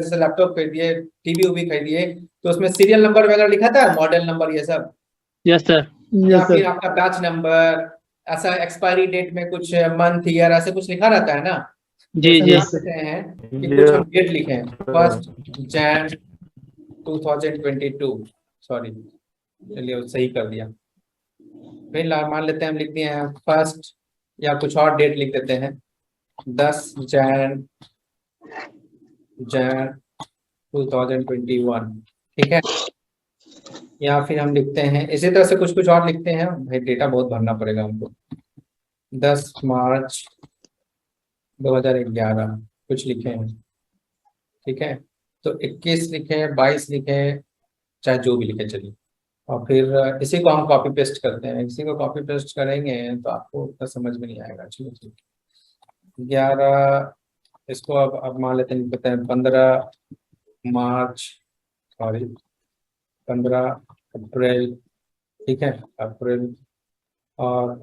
जैसे लैपटॉप खरीदिए, टीवी भी खरीदिए, तो उसमें सीरियल नंबर वगैरह लिखा था, मॉडल नंबर ये सब। Yes sir. या फिर आपका बैच नंबर, ऐसा एक्सपायरी डेट में कुछ मंथ ईयर ऐसे कुछ लिखा रहता है ना। जी तो जी। मान लेते हैं कि कुछ हम डेट लिखे हैं 1 जैन 2022, सॉरी चलिए सही कर दिया। फिर मान लेते हैं हम लिख दिए हैं 1 या कुछ और डेट लिख देते हैं 10 जैन 2021, ठीक है। या फिर हम लिखते हैं इसी तरह से कुछ कुछ और लिखते हैं, भाई डेटा बहुत भरना पड़ेगा हमको। 10 मार्च 2011 कुछ लिखे हैं, ठीक है। तो 21 लिखे, 22 लिखे, चाहे जो भी लिखे चलिए। और फिर इसी को हम कॉपी पेस्ट करते हैं। इसी को कॉपी पेस्ट करेंगे तो आपको उतना समझ में नहीं आएगा। चलिए ठीक, 11 इसको अब मान लेते हैं, कहते हैं 15 मार्च, सॉरी 15 अप्रैल, ठीक है, अप्रैल और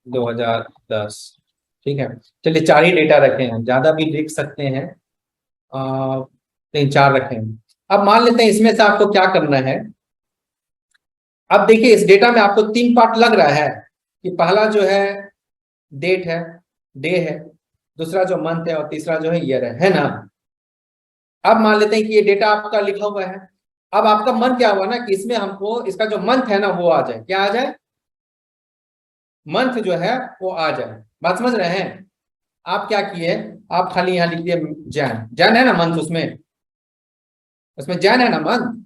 2010, ठीक है। चलिए 4 ही डेटा रखे हैं, ज्यादा भी लिख सकते हैं, 3-4 रखे हैं। अब मान लेते हैं इसमें से आपको क्या करना है। अब देखिए इस डेटा में आपको 3 पार्ट लग रहा है कि पहला जो है डेट है, डे है, दूसरा जो मंथ है और तीसरा जो है ईयर है ना। अब मान लेते हैं कि ये डेटा आपका लिखा हुआ है। अब आपका मन क्या हुआ ना कि इसमें हमको इसका जो मंथ है ना वो आ जाए। क्या आ जाए? मंथ जो है वो आ जाए। बात समझ रहे हैं? आप क्या किए, आप खाली यहां लिख दिए जैन। जैन है ना मंथ, उसमें उसमें जैन है ना मंथ।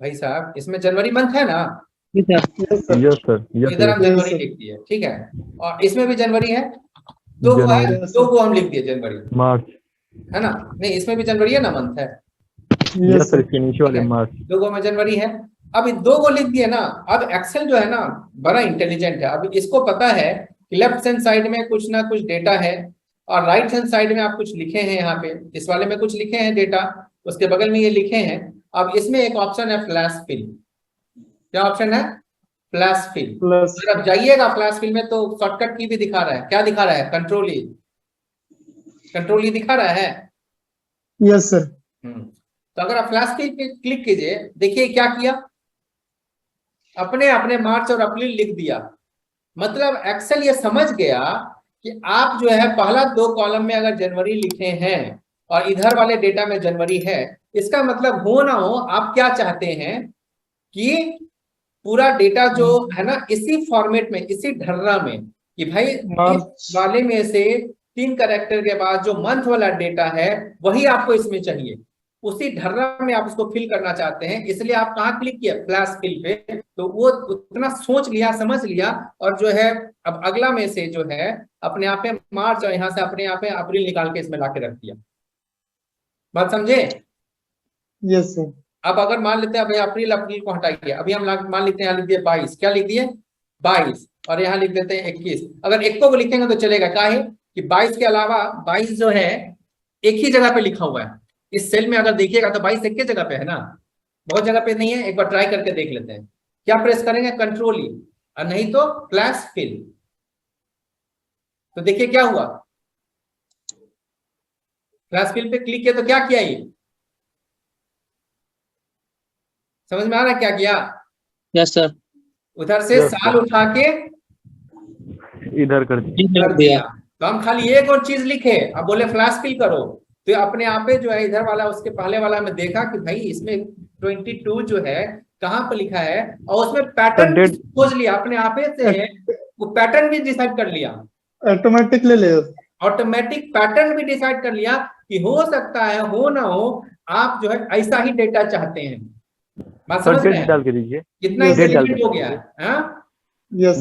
भाई साहब इसमें जनवरी मंथ है ना। Yes sir. तो इधर हम जनवरी लिख दिए, ठीक है। और इसमें भी जनवरी है, दो को है, दो को हम लिख दिए जनवरी, मार्च है ना। नहीं इसमें भी जनवरी है ना, मंथ है। यस सर, नीचे वाले मार्च। 2 में जनवरी है। अब इन 2 को लिख दिए ना। अब एक्सेल जो है ना बड़ा इंटेलिजेंट है। अब इसको पता है कि लेफ्ट हैंड साइड में कुछ ना कुछ डेटा है और राइट हैंड साइड में आप कुछ लिखे हैं। यहाँ पे इस वाले में कुछ लिखे हैं डेटा, उसके बगल में ये लिखे हैं। अब इसमें एक ऑप्शन है फ्लैश फिल। क्या ऑप्शन है? Flash fill. अगर आप जाइएगा फ्लैश फिल में तो शॉर्टकट की भी दिखा रहा है। क्या दिखा रहा है? कंट्रोल ई, कंट्रोल ई दिखा रहा है। Yes sir. तो अगर आप फ्लैश फिल पे क्लिक कीजिए, देखिए क्या किया, अपने अपने मार्च और अप्रैल लिख दिया। मतलब एक्सेल ये समझ गया कि आप जो है पहला 2 कॉलम में अगर जनवरी लिखे हैं और इधर वाले डेटा में जनवरी है, इसका मतलब हो ना हो आप क्या चाहते हैं कि पूरा डेटा जो है ना इसी फॉर्मेट में, इसी ढर्रा में, कि भाई इस वाले में से 3 कैरेक्टर के बाद जो मंथ वाला डेटा है वही आपको इसमें चाहिए। उसी ढर्रा में आप उसको फिल करना चाहते हैं, इसलिए आप कहाँ क्लिक किए? फ्लैश फिल पे। तो वो उतना सोच लिया, समझ लिया, और जो है अब अगला में से जो है अपने आप में मार्च और यहाँ से अपने आप में अप्रैल निकाल के इसमें लाके रख दिया। बात समझे? Yes sir. अब अगर मान लेते हैं भाई अप्रैल, अप्रैल को हटाइए, अभी हम मान लेते हैं यहाँ लिख दिए 22। क्या लिख दिए? 22। और यहाँ लिख देते हैं 21। अगर एक को लिखेंगे तो चलेगा, क्या है कि 22 के अलावा 22 जो है एक ही जगह पे लिखा हुआ है। इस सेल में अगर देखिएगा तो 22 एक ही जगह पे है ना, बहुत जगह पे नहीं है। एक बार ट्राई करके देख लेते हैं। क्या प्रेस करेंगे? कंट्रोल ई, और नहीं तो फ्लैश फिल। तो देखिए क्या हुआ, फ्लैश फिल पे क्लिक किया तो क्या किया, ये समझ में आ रहा है क्या किया? Yes sir. उधर से साल उठा के इधर कर दिया। तो हम खाली एक और चीज लिखे, अब बोले फ्लैश फिल करो, तो अपने आप पे जो है इधर वाला उसके पहले वाला में देखा कि भाई इसमें 22 जो है कहाँ पर लिखा है, और उसमें पैटर्न खोज लिया अपने आप से, वो पैटर्न भी डिसाइड कर लिया। ऑटोमेटिक ले ले, ऑटोमेटिक पैटर्न भी डिसाइड कर लिया कि हो सकता है हो ना हो आप जो है ऐसा ही डेटा चाहते हैं। बात समझ रहे हैं? डाल के दीजिए, कितना इंटेलिजेंट हो गया है।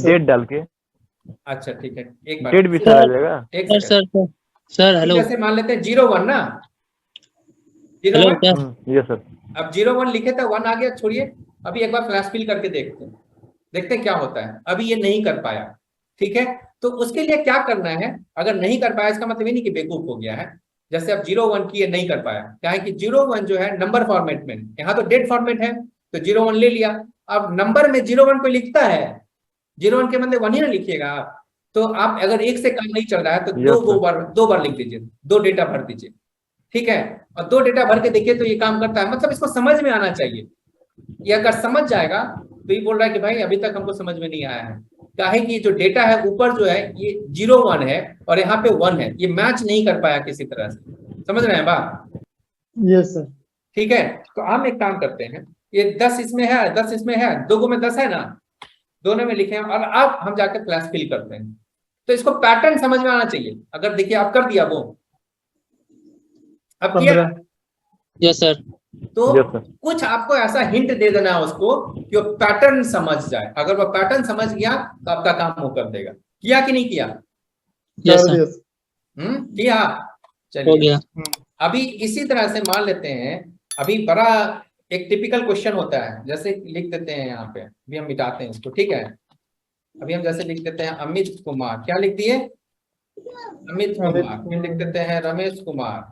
डेट डाल के। अच्छा ठीक है, एक बार डेट भी आ जाएगा। सर हेलो, जैसे मान लेते हैं 01 ना, 01। Yes sir. अब 01 लिखे तो 1 आ गया, छोड़िए। अभी एक बार फ्लैश फिल करके देखते हैं, देखते हैं क्या होता है। अभी ये नहीं कर पाया, ठीक है। तो उसके लिए क्या करना है, अगर नहीं कर पाया इसका मतलब ये नहीं कि बेवकूफ हो गया है। जैसे अब 01 की ये नहीं कर पाया, क्या है कि 01 जो है नंबर फॉर्मेट में, यहाँ तो डेट फॉर्मेट है, तो 01 ले लिया। अब नंबर में 01 पे लिखता है, 01 के मतलब 1 ही ना लिखिएगा आप। तो आप अगर एक से काम नहीं चल रहा है तो दो बार लिख दीजिए, 2 डेटा भर दीजिए। ठीक है, और 2 डेटा भर के देखिए तो ये काम करता है, मतलब इसको समझ में आना चाहिए। ये अगर समझ जाएगा तो ये बोल रहा है कि भाई अभी तक हमको समझ में नहीं आया है, काहे कि जो डेटा है ऊपर जो है ये 0 1 है और यहाँ पे 1 है, ये मैच नहीं कर पाया किसी तरह से। समझ रहे हैं बात? Yes sir. ठीक है, तो हम एक काम करते हैं, ये 10 इसमें है, 10 इसमें है, 2 में 10 है ना, दोनों में लिखे हैं, और अब हम जाकर क्लास फिल करते हैं। तो इसको पैटर्न समझ में आना चाहिए। अगर देखिए आप कर दिया वो, अब किया, 15। Yes sir. तो Yes, sir. कुछ आपको ऐसा हिंट दे देना है उसको कि वो पैटर्न समझ जाए। अगर वो पैटर्न समझ गया तो आपका काम वो कर देगा। किया कि नहीं किया? यस कर सर। दिया सर। किया। हो चलिए, गया। अभी इसी तरह से मान लेते हैं, अभी बड़ा एक टिपिकल क्वेश्चन होता है, जैसे लिख देते हैं यहाँ पे, अभी हम मिटाते हैं इसको, ठीक है। अभी हम जैसे लिख देते हैं अमित कुमार, क्या लिख दिए? अमित कुमार। फिर लिख देते हैं रमेश कुमार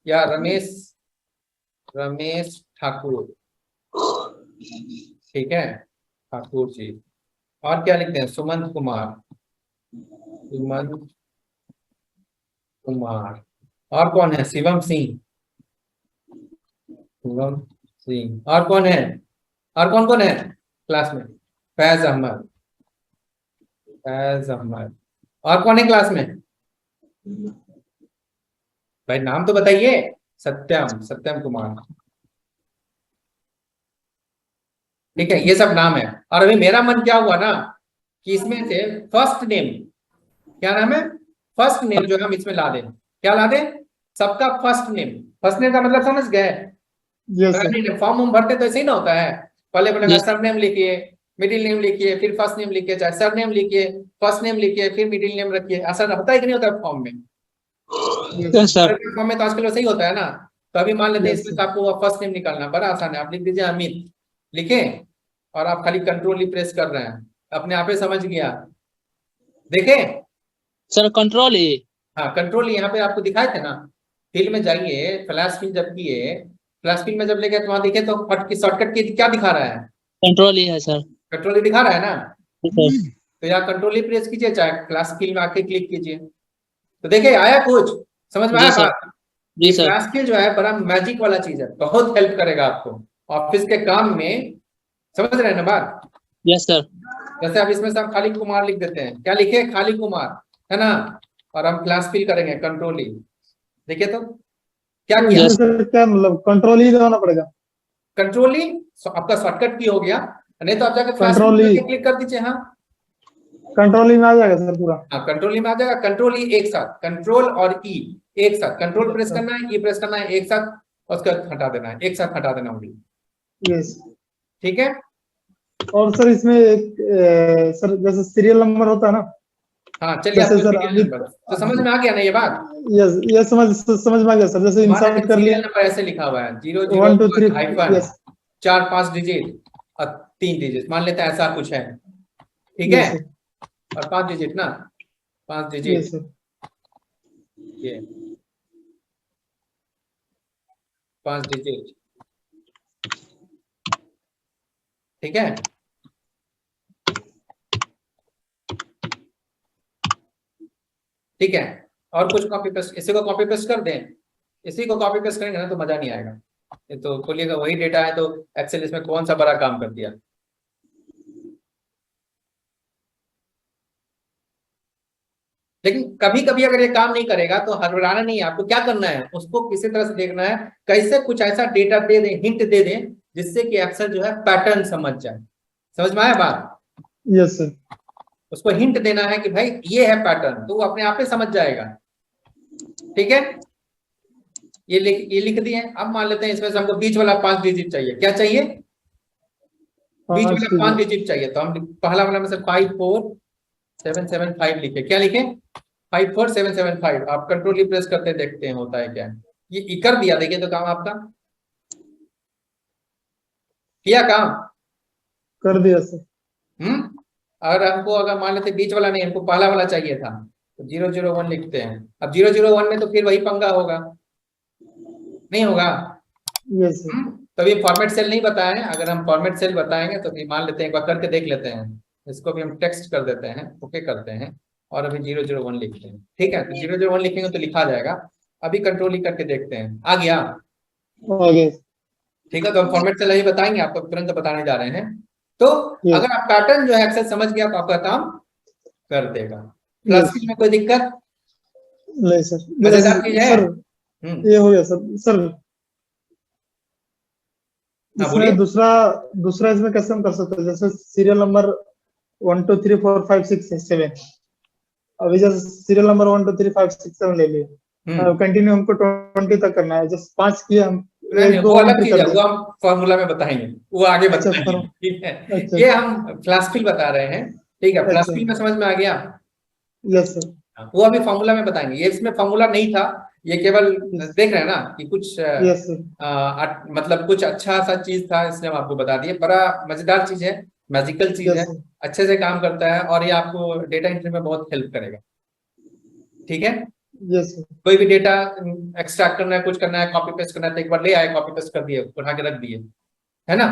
या रमेश ठाकुर, ठीक है, ठाकुर जी। और क्या लिखते हैं? सुमंत कुमार, और कौन है? शिवम सिंह। और कौन है? और कौन कौन है क्लास में? फैज अहमद। और कौन है क्लास में? भाई नाम तो बताइए। सत्यम कुमार, ठीक है, ये सब नाम है। और अभी मेरा मन क्या हुआ ना कि इसमें से फर्स्ट नेम, क्या नाम है? फर्स्ट नेम जो है हम इसमें ला दें। क्या ला दें? सबका फर्स्ट नेम का मतलब समझ गए? Yes sir. फॉर्म हम भरते तो ऐसे ही ना होता है, पहले बोलेगा Yes. सर नेम लिखिए, मिडिल नेम लिखिए, फिर फर्स्ट नेम लिखिए, चाहे सर नेम लिखिए, फर्स्ट नेम लिखिए, फिर मिडिल नेम रखिए। ऐसा होता है कि नहीं होता है फॉर्म में? Yes sir. फॉर्म में तो आजकल वैसे ही होता है ना। तो अभी मान लेते हैं Yes, इसमें आपको फर्स्ट नेम निकालना बड़ा आसान है। आप लिख दीजिए अमित, लिखे, और आप खाली कंट्रोल ही प्रेस कर रहे हैं, अपने आप ही समझ गया। देखे? सर कंट्रोल ए। हाँ, कंट्रोल यहाँ पे आपको दिखाए थे ना, फिल में जाइए, फ्लैश फिल जब किए, फ्लैश फिल में जब लेके तो वहां देखे तो शॉर्टकट की क्या दिखा रहा है? कंट्रोल ए है सर। कंट्रोल ही दिखा रहा है ना। सर। तो यहाँ कंट्रोल ही प्रेस कीजिए, चाहे फ्लैश फिल में आके क्लिक कीजिए, तो देखिए आया कुछ, समझ में जी आया सर। बात? जी सर। फ्लैश फिल जो है बड़ा मैजिक वाला चीज है, बहुत हेल्प करेगा आपको ऑफिस के काम में। समझ रहे हैं ना बात? Yes sir. जैसे अब इसमें से हम खाली कुमार लिख देते हैं, क्या लिखे? खाली कुमार, है ना, और हम क्लास फिल करेंगे कंट्रोल ही। देखिए तो क्या तो किया? Yes. इसमें सर क्या मतलब कंट्रोल ही दबाना पड़ेगा? कंट्रोल ही आपका शॉर्टकट की हो गया, नहीं तो आप जाकर फ्लैश Control फिल ही। करके क्लिक कर दीजिए। हाँ कंट्रोल ही में आ जाएगा सर पूरा? हाँ, कंट्रोल ही में आ जाएगा। कंट्रोल ई एक साथ, कंट्रोल और ई एक साथ, कंट्रोल प्रेस करना है, ई प्रेस करना है एक साथ, और उसका हटा देना है, एक साथ हटा देना होगी। यस। ठीक है। और सर इसमें एक सर जैसे सीरियल नंबर होता है ना, हाँ चलिए, जैसे आपको सर सीरियल अभी नंबर तो समझ में आ गया ना ये बात? यस ये समझ में आ गया सर। जैसे हमारा इंसर्ट कर सीरियल लिया नंबर ऐसे लिखा हुआ है 1 2 3 001 यस 4 5 डिजिट और 3 डिजिट, मान लेते हैं ऐसा कुछ है, ठीक है, यस सर। और 5 डिजिट ना, 5 डिजिट यस सर। ये 5 डिजिट, ठीक है। ठीक है, और कुछ कॉपी पेस्ट, इसी को कॉपी पेस्ट कर दें, इसी को कॉपी पेस्ट करेंगे ना तो मजा नहीं आएगा। ये तो खोलिएगा वही डेटा है, तो एक्सेल इसमें कौन सा बड़ा काम कर दिया। लेकिन कभी कभी अगर ये काम नहीं करेगा तो हड़बड़ाना नहीं है, आपको क्या करना है, उसको किसी तरह से देखना है, कैसे कुछ ऐसा डेटा दे दें, हिंट दे दें, जिससे कि एक्सेल जो है पैटर्न समझ जाए। समझ में आया बात? Yes sir. उसको हिंट देना है कि भाई ये है पैटर्न, तो वो अपने आप ही समझ जाएगा। ठीक है, ये लिख दिए। अब मान लेते हैं इसमें से हमको बीच वाला 5 डिजिट चाहिए। क्या चाहिए? बीच वाला 5 डिजिट चाहिए, तो हम पहला वाला में से 54775 लिखे। क्या लिखे? 54775। आप कंट्रोल ही प्रेस करते देखते हैं होता है क्या। ये कर दिया, देखिए तो काम आपका किया काम। कर दिया सर। अगर हमको, अगर मान लेते बीच वाला नहीं, हमको पहला वाला चाहिए था, तो 001 लिखते हैं। अब 001 में तो फिर वही पंगा होगा, नहीं होगा? Yes sir. तो अभी फॉर्मेट सेल नहीं बताया है, अगर हम फॉर्मेट सेल बताएंगे तो अभी मान लेते हैं, एक बार करके देख लेते हैं। इसको भी हम टेक्स्ट कर देते हैं, ओके करते हैं, और अभी 001 लिखते हैं। ठीक है, तो 001 लिखेंगे तो लिखा जाएगा अभी कंट्रोल ही करके देखते हैं, आ गया? आगे। ठीक है, तो हम फॉर्मेट से ही बताएंगे, आपको तुरंत बताने जा रहे हैं। तो Yes. अगर आप पैटर्न जो है एक्सेल समझ गया तो आपका काम कर देगा। Yes. क्लास में कोई दिक्कत? नहीं सर, मजेदार चीज है। सर ये हो गया सर। हाँ, बोलिए। इसमें दूसरा इसमें कैसे हम कर सकते हैं? जैसे सीरियल नंबर 1 2 3 4 5 6 7, अभी जैसे सीरियल नंबर 1 2 3 5 6 7 ले लिए, कंटिन्यू हमको 20 तक करना है, जस्ट 5 किए हम, नहीं, वो अलग चीज है, कर वो हम फॉर्मूला में बताएंगे, वो आगे अच्छा, बताएंगे। ठीक है, अच्छा। ये हम फ्लास्किल बता रहे हैं। ठीक है, अच्छा। फ्लास्किल में समझ में आ गया? Yes sir. वो अभी फॉर्मूला में बताएंगे, ये इसमें फॉर्मूला नहीं था, ये केवल देख रहे हैं ना कि कुछ यस सर। मतलब कुछ अच्छा सा चीज था, इसलिए हम आपको बता दिए। बड़ा मजेदार चीज है, मैजिकल चीज है, यस सर। अच्छे से काम करता है और ये आपको डेटा एंट्री में बहुत हेल्प करेगा। ठीक है, यस सर। कोई भी डेटा एक्सट्रैक्ट करना है, कुछ करना है, कॉपी पेस्ट करना है, तो एक बार ले आए, कॉपी पेस्ट कर दिए, उठा के रख दिए, है ना?